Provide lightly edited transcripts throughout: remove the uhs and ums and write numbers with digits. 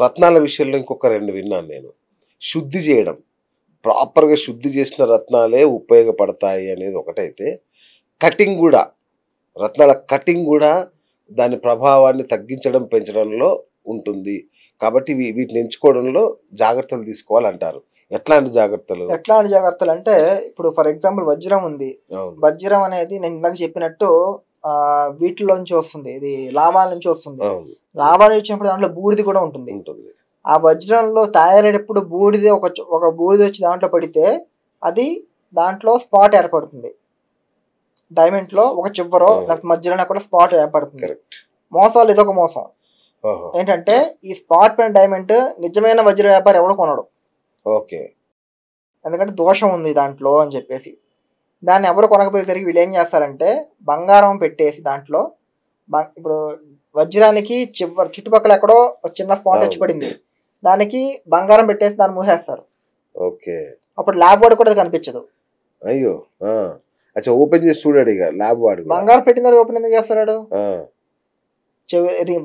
రత్నాల విషయంలో ఇంకొక 2 విన్నాను నేను. శుద్ధి చేయడం. ప్రాపర్‌గా శుద్ధి చేసిన రత్నాలే ఉపయోగపడతాయి అనేది ఒకటైతే, కటింగ్ గూడా, రత్నాల కటింగ్ గూడా దాని ప్రభావాన్ని తగ్గించడం, పెంచడంలో ఉంటుంది. కాబట్టి వీటిని ఎంచుకోవడంలో జాగ్రత్తలు తీసుకోవాలంటారు. ఎట్లాంటి జాగ్రత్తలు? ఎట్లాంటి జాగ్రత్తలంటే, ఇప్పుడు ఫర్ ఎగ్జాంపుల్ వజ్రం ఉంది. అవును. వజ్రం అనేది నేను ఇందాక చెప్పినట్టు వీటిలోంచి వస్తుంది. ఇది లాభాల నుంచి వస్తుంది. అవును. లాభాలు వచ్చినప్పుడు దాంట్లో బూడిది కూడా ఉంటుంది. ఉంటుంది. ఆ వజ్రంలో తయారయ్యేటప్పుడు బూడిది ఒక బూడిది వచ్చి దాంట్లో పడితే అది దాంట్లో స్పాట్ ఏర్పడుతుంది. డైమండ్లో ఒక చివరో లేకపోతే మధ్యలో కూడా స్పాట్ ఏర్పడుతుంది. కరెక్ట్. మోసాలు ఇదొక మోసం. ఓహో! ఏంటంటే ఈ స్పాట్ పైన డైమండ్ నిజమైన వజ్ర వ్యాపారి ఎవడు కొనడు. ఓకే. ఎందుకంటే దోషం ఉంది దాంట్లో అని చెప్పేసి. దాన్ని ఎవరు కొనకపోయేసరికి వీళ్ళు ఏం చేస్తారంటే బంగారం పెట్టేసి దాంట్లో ఇప్పుడు వజ్రానికి చుట్టుపక్కల ఎక్కడో చిన్న స్పాట్ వచ్చి పడింది, దానికి బంగారం పెట్టేసి దాన్ని మూసేస్తారు. ఓకే. అప్పుడు ల్యాబ్ వాడు కూడా అది కనిపించదు. అయ్యో! అచ్చా, ఓపెన్ చేసి చూడాడు ఇక ల్యాబ్ వాడు. బంగారం పెట్టిన తర్వాత ఓపెన్ ఎందుకు చేస్తాడు?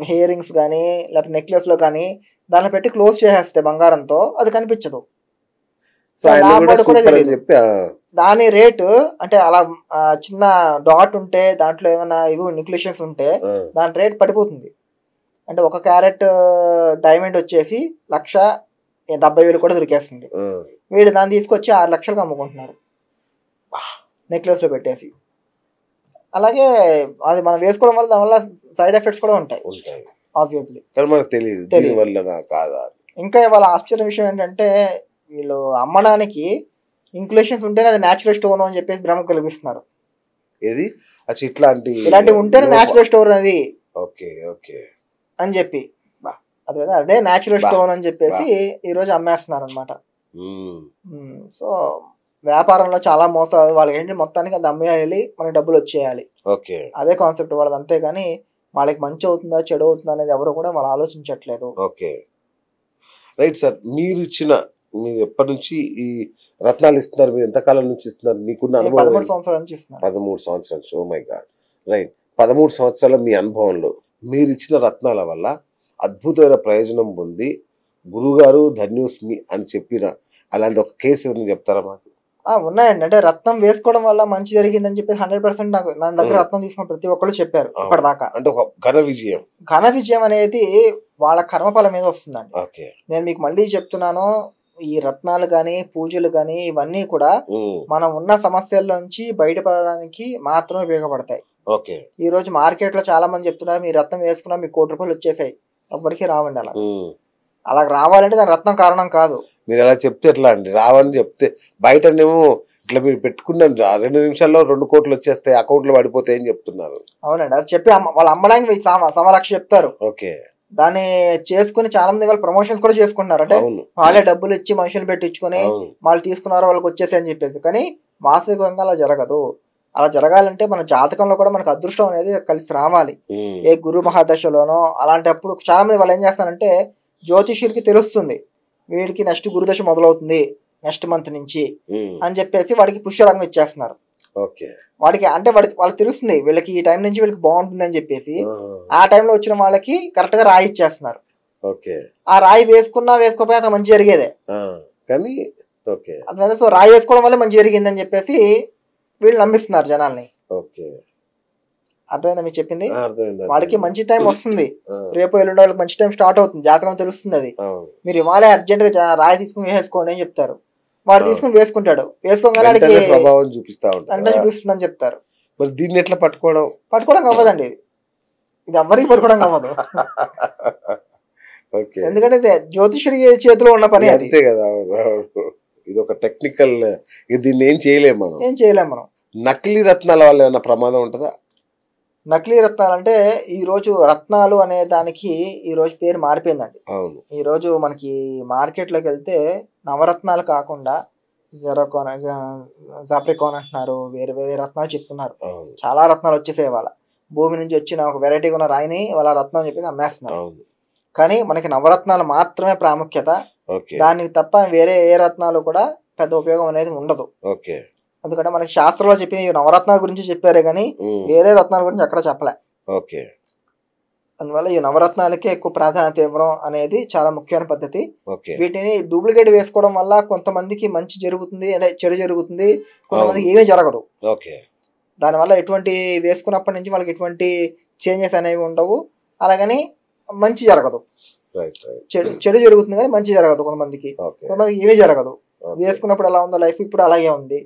హెయిర్ రింగ్స్ కానీ లేకపోతే నెక్లెస్ లో కానీ దాన్ని పెట్టి క్లోజ్ చేసేస్తే బంగారంతో అది కనిపించదు. దాని రేటు అంటే అలా చిన్న డాట్ ఉంటే దాంట్లో ఏమైనా ఇవి నెక్లెషన్స్ ఉంటే దాని రేట్ పడిపోతుంది. అంటే 1 క్యారెట్ డైమండ్ వచ్చేసి 1,70,000 కూడా దొరికేస్తుంది. వీడు దాన్ని తీసుకొచ్చి 6 లక్షలకు అమ్ముకుంటున్నారు నెక్లెస్ లో పెట్టేసి. అలాగే అది మనం వేసుకోవడం వల్ల దానివల్ల సైడ్ ఎఫెక్ట్స్ కూడా ఉంటాయి ఆబ్వియస్లీ. ఇంకా వాళ్ళ ఆశ్చర్య విషయం ఏంటంటే వీళ్ళు అమ్మడానికి ఇంక్లూషన్స్ ఉంటేనే అది న్యాచురల్ స్టోన్ అని చెప్పేసి భ్రమ కల్పిస్తున్నారు. ఏది ఇలాంటివి ఉంటేనే న్యాచురల్ స్టోన్ అది ఓకే ఓకే అని చెప్పి అదే న్యాచురల్ స్టోన్ అని చెప్పేసి ఈ రోజు అమ్మేస్తున్నారు అనమాట. సో వ్యాపారంలో చాలా మోసాలు. వాళ్ళకి ఏంటి మొత్తానికి అది అమ్మేయాలి, మనకి డబ్బులు వచ్చేయాలి, అదే కాన్సెప్ట్ వాళ్ళది. అంతేగాని వాళ్ళకి మంచి అవుతుందా చెడు అవుతుందా అనేది ఎవరు కూడా వాళ్ళు ఆలోచించట్లేదు. Okay, right sir. మీరు ఎప్పటి నుంచి ఈ రత్నాలు ఇస్తున్నారు? మీరు ఎంతకాలం నుంచి ఇస్తున్నారు? మీకున్న అనుభవం? 13 సంవత్సరాల నుంచి ఇస్తున్నారు. 13 సంవత్సరాలు. Oh my God. రైట్. 13 సంవత్సరాల మీ అనుభవంలో మీరు ఇచ్చిన రత్నాల వల్ల అద్భుతమైన ప్రయోజనం పొంది గురుగారు ధన్యోస్మి అని చెప్పిన అలాంటి ఒక కేసు ఏదైనా చెప్తారా మాకు? ఉన్నాయండి. అంటే రత్నం వేసుకోవడం వల్ల మంచి జరిగిందని చెప్పి 100% నా దగ్గర రత్నం తీసుకున్న ప్రతి ఒక్కళ్ళు చెప్పారు ఇప్పటిదాకా. అంటే ఒక ఘన విజయం అనేది వాళ్ళ కర్మఫలం మీద వస్తుందండి. నేను మీకు మళ్ళీ చెప్తున్నాను, ఈ రత్నాలు గాని పూజలు గాని ఇవన్నీ కూడా మనం ఉన్న సమస్యల నుంచి బయటపడడానికి మాత్రమే ఉపయోగపడతాయి. ఈ రోజు మార్కెట్ లో చాలా మంది చెప్తున్నారు మీ రత్నం వేసుకున్నా మీకు ₹1,00,000 వచ్చేసాయి. ఎవ్వరికి రావండి. అలా రావాలంటే దాని రత్నం కారణం కాదు. మీరు అలా చెప్తే ఎట్లా అండి? రావని చెప్తే బయటనేమో ఇట్లా మీరు పెట్టుకున్నాం 2 నిమిషాల్లో 2 కోట్లు వచ్చేస్తాయి, అకౌంట్ లో పడిపోతాయి అని చెప్తున్నారు. అవునండి, అది చెప్పి వాళ్ళు అమ్మడానికి 1,00,000 చెప్తారు. ఓకే, దాన్ని చేసుకుని చాలా మంది వాళ్ళు ప్రమోషన్స్ కూడా చేసుకుంటున్నారు. అంటే వాళ్ళే డబ్బులు ఇచ్చి మనుషులు పెట్టించుకుని వాళ్ళు తీసుకున్నారు వాళ్ళకి వచ్చేసాయి అని చెప్పేసి. కానీ వాస్తవికంగా అలా జరగదు. అలా జరగాలంటే మన జాతకంలో కూడా మనకు అదృష్టం అనేది కలిసి రావాలి. ఏ గురు మహాదశలోనో అలాంటప్పుడు చాలా మంది వాళ్ళు ఏం చేస్తారంటే జ్యోతిష్యుడికి తెలుస్తుంది వీడికి నెక్స్ట్ గురుదశ మొదలవుతుంది నెక్స్ట్ మంత్ నుంచి అని చెప్పేసి వాడికి పుష్యరంగం ఇచ్చేస్తున్నారు. వాడికి అంటే వాళ్ళకి తెలుస్తుంది వీళ్ళకి ఈ టైం నుంచి వీళ్ళకి బాగుంటుంది అని చెప్పేసి ఆ టైంలో వచ్చిన వాళ్ళకి కరెక్ట్ గా రాయి ఇచ్చేస్తున్నారు. ఆ రాయి వేసుకోకపోయినా అంత మంచి జరిగేదే. సో రాయి వేసుకోవడం వల్ల మంచి జరిగిందని చెప్పేసి వీళ్ళు నమ్మిస్తున్నారు జనాల్ని. అర్థమైందా మీకు చెప్పింది? వాళ్ళకి మంచి టైం వస్తుంది, రేపు ఎల్లుండి వాళ్ళకి మంచి టైం స్టార్ట్ అవుతుంది, జాతకం తెలుస్తుంది. అది మీరు ఇవాళ అర్జెంట్ గా రాయి తీసుకుని వేసుకోండి అని చెప్తారు. వాడు తీసుకుని వేసుకుంటాడు, వేసుకోగానే ప్రభావం చూపిస్తుంది అని చెప్తారు. మరి దీన్ని ఎట్లా పట్టుకోవడం అవ్వదండి. ఇది ఎవరికి పట్టుకోవడం అవ్వదు. ఎందుకంటే జ్యోతిషుడి చేతిలో ఉన్న పని అంతే కదా. ఇది ఒక టెక్నికల్, దీన్ని ఏం చేయలేము మనం. నకిలీ రత్నాల వల్ల ఏమైనా ప్రమాదం ఉంటుందా? నకిలీ రత్నాలు అంటే ఈ రోజు రత్నాలు అనే దానికి ఈ రోజు పేరు మారిపోయిందండి. ఈ రోజు మనకి మార్కెట్ లోకి వెళ్తే నవరత్నాలు కాకుండా జాప్రికాన్ అంటున్నారు, వేరే వేరే రత్నాలు చెప్తున్నారు. చాలా రత్నాలు వచ్చేసాయి. వాళ్ళ భూమి నుంచి వచ్చిన ఒక వెరైటీ ఉన్న రాయిని వాళ్ళ రత్నం చెప్పి అమ్మేస్తున్నారు. కానీ మనకి నవరత్నాలు మాత్రమే ప్రాముఖ్యత, దానికి తప్ప వేరే ఏ రత్నాలు కూడా పెద్ద ఉపయోగం అనేది ఉండదు. ఎందుకంటే మనకి శాస్త్రంలో చెప్పి నవరత్నాల గురించి చెప్పారే కానీ వేరే రత్నాల గురించి ఎక్కడ చెప్పలే. అందువల్ల ఈ నవరత్నాలకే ఎక్కువ ప్రాధాన్యత ఇవ్వడం అనేది చాలా ముఖ్యమైన పద్ధతి. ఓకే వీటిని డూప్లికేట్ వేసుకోవడం వల్ల కొంతమందికి మంచి జరుగుతుంది, అదే చెడు జరుగుతుంది, కొంతమందికి ఏమీ జరగదు. ఓకే దానివల్ల ఎటువంటి వేసుకున్నప్పటి నుంచి వాళ్ళకి ఎటువంటి చేంజెస్ అనేవి ఉండవు, అలాగని మంచి జరగదు. రైట్ రైట్ చెడు జరుగుతుంది కానీ మంచి జరగదు కొంతమందికి, ఓకే కొంతమందికి ఏమీ జరగదు. వేసుకున్నప్పుడు ఎలా ఉందో లైఫ్ ఇప్పుడు అలాగే ఉంది.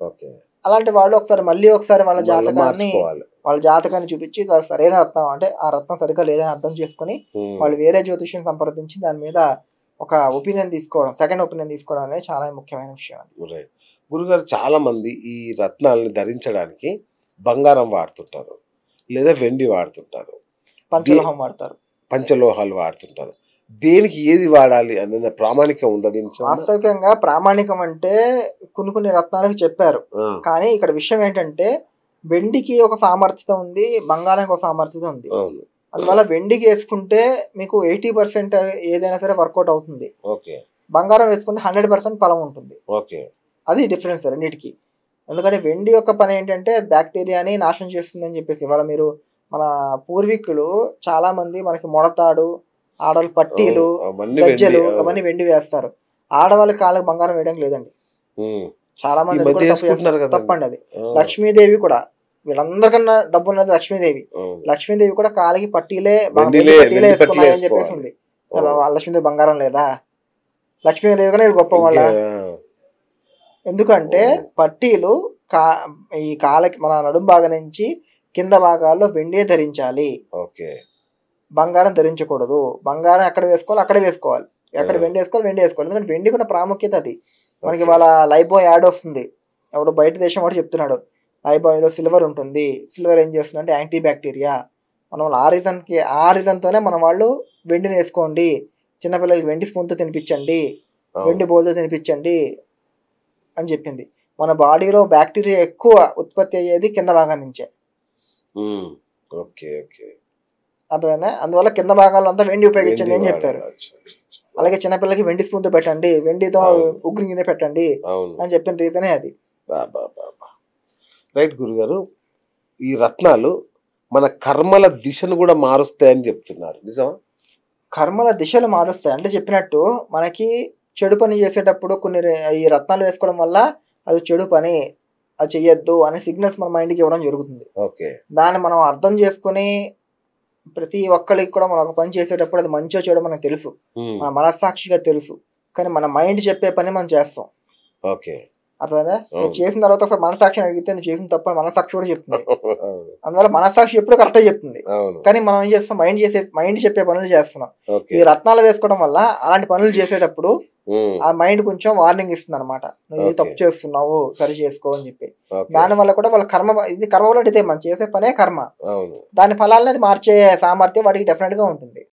ఓకే అలాంటి వాళ్ళు మళ్ళీ ఒకసారి వాళ్ళ మళ్ళీ మార్చుకోవాలి. జాతకాన్ని చూపించి వాళ్ళకి సరైన రత్నం అంటే ఆ రత్నం సరిగ్గా లేదని అర్థం చేసుకుని వాళ్ళు వేరే జ్యోతిష్యం సంప్రదించి దాని మీద ఒక ఒపీనియన్ తీసుకోవడం, సెకండ్ ఒపీనియన్ తీసుకోవడం అనేది చాలా ముఖ్యమైన విషయం. రైట్ గురుగారు, చాలా మంది ఈ రత్నాలని ధరించడానికి బంగారం వాడుతుంటారు, లేదా వెండి వాడుతుంటారు, పంచలోహం వాడతారు, పంచలోహాలు వాడుతుంటారు. దేనికి ఏది వాడాలి అనే ప్రామాణికం ఉండదు దీనికి? వాస్తవికంగా ప్రామాణికం అంటే కొన్ని రత్నాలకు చెప్పారు, కానీ ఇక్కడ విషయం ఏంటంటే వెండికి ఒక సామర్థ్యత ఉంది, బంగారానికి ఒక సామర్థ్యత ఉంది. అందువల్ల వెండికి వేసుకుంటే మీకు 80% ఏదైనా సరే వర్కౌట్ అవుతుంది, బంగారం వేసుకుంటే 100% ఫలం ఉంటుంది. అది డిఫరెన్స్ రెండింటికి. ఎందుకంటే వెండి యొక్క పని ఏంటంటే బ్యాక్టీరియాని నాశనం చేస్తుంది అని చెప్పేసి. ఇవాళ మీరు మన పూర్వీకులు చాలా మంది మనకి మొడతాడు, ఆడవాళ్ళ పట్టీలు, గజ్జలు అవన్నీ వెండి వేస్తారు. ఆడవాళ్ళకి కాళ్ళకి బంగారం వేయడానికి లేదండి, చాలా మంది తప్పండి అది. లక్ష్మీదేవి కూడా, వీళ్ళందరికన్నా డబ్బు ఉన్నది లక్ష్మీదేవి. లక్ష్మీదేవి కూడా కాలికి పట్టీలే వేసుకున్నాయని చెప్పేసి ఉంది. లక్ష్మీదేవి బంగారం లేదా? లక్ష్మీదేవి కన్నా వీళ్ళు గొప్ప వాళ్ళ. ఎందుకంటే పట్టీలు ఈ కాలకి మన నడుం భాగం నుంచి కింద భాగాల్లో వెండి ధరించాలి, బంగారం ధరించకూడదు. బంగారం ఎక్కడ వేసుకోవాలి అక్కడే వేసుకోవాలి, ఎక్కడ వెండి వేసుకోవాలి వెండి వేసుకోవాలి. ఎందుకంటే వెండి కూడా ప్రాముఖ్యత అది. మనకి వాళ్ళ లైఫ్బాయ్ యాడ్ వస్తుంది, ఎవడు బయట దేశం వాడు చెప్తున్నాడు లైఫ్బాయ్లో సిల్వర్ ఉంటుంది. సిల్వర్ ఏం చేస్తుంది అంటే యాంటీ బ్యాక్టీరియా. మనం ఆ రీజన్తోనే మన వాళ్ళు వెండిని వేసుకోండి, చిన్నపిల్లలకి వెండి స్పూన్తో తినిపించండి, వెండి బౌల్తో తినిపించండి అని చెప్పింది. మన బాడీలో బ్యాక్టీరియా ఎక్కువ ఉత్పత్తి అయ్యేది కింద భాగం నుంచే. అర్థమైందా? అందువల్ల కింద భాగాల్లో అంతా వెండి ఉపయోగించండి అని చెప్పారు. అలాగే చిన్నపిల్లలకి వెండి స్పూన్తో పెట్టండి, వెండితో ఉగ్గురి గిన్నె పెట్టండి అని చెప్పిన రీజనే అది. రైట్ గురుగారు, ఈ రత్నాలు మన కర్మల దిశను కూడా మారుస్తాయని చెప్తున్నారు, నిజమా? కర్మల దిశలు మారుస్తాయి అంటే చెప్పినట్టు మనకి చెడు పని చేసేటప్పుడు కొన్ని ఈ రత్నాలు వేసుకోవడం వల్ల అది చెడు పని, అది చెయ్యొద్దు అనే సిగ్నల్స్ మన మైండ్కి ఇవ్వడం జరుగుతుంది. దాన్ని మనం అర్థం చేసుకుని ప్రతి ఒక్కరికి కూడా మనం ఒక పని చేసేటప్పుడు అది మంచో చెడు మనకు తెలుసు, మన మనస్సాక్షిగా తెలుసు, కానీ మన మైండ్ చెప్పే పని మనం చేస్తాం. అర్థమైందా? నువ్వు చేసిన తర్వాత ఒకసారి మనసాక్షిని అడిగితే నువ్వు చేసిన తప్ప మనసాక్షి కూడా చెప్తుంది. అందువల్ల మనసాక్షి ఎప్పుడు కరెక్ట్ చెప్తుంది, కానీ మనం ఏం చేస్తాం, మైండ్ చెప్పే పనులు చేస్తున్నాం. ఈ రత్నాలు వేసుకోవడం వల్ల అలాంటి పనులు చేసేటప్పుడు ఆ మైండ్ కొంచెం వార్నింగ్ ఇస్తుంది అనమాట, నువ్వు ఇది తప్పు చేస్తున్నావు సరి చేసుకో అని చెప్పి. దాని వల్ల కూడా వాళ్ళ కర్మ, ఇది కర్మ వల్ల ఇదే మనం చేసే పనే కర్మ, దాని ఫలాలని అది మార్చే సామర్థ్యం వాడికి డెఫినెట్ గా ఉంటుంది.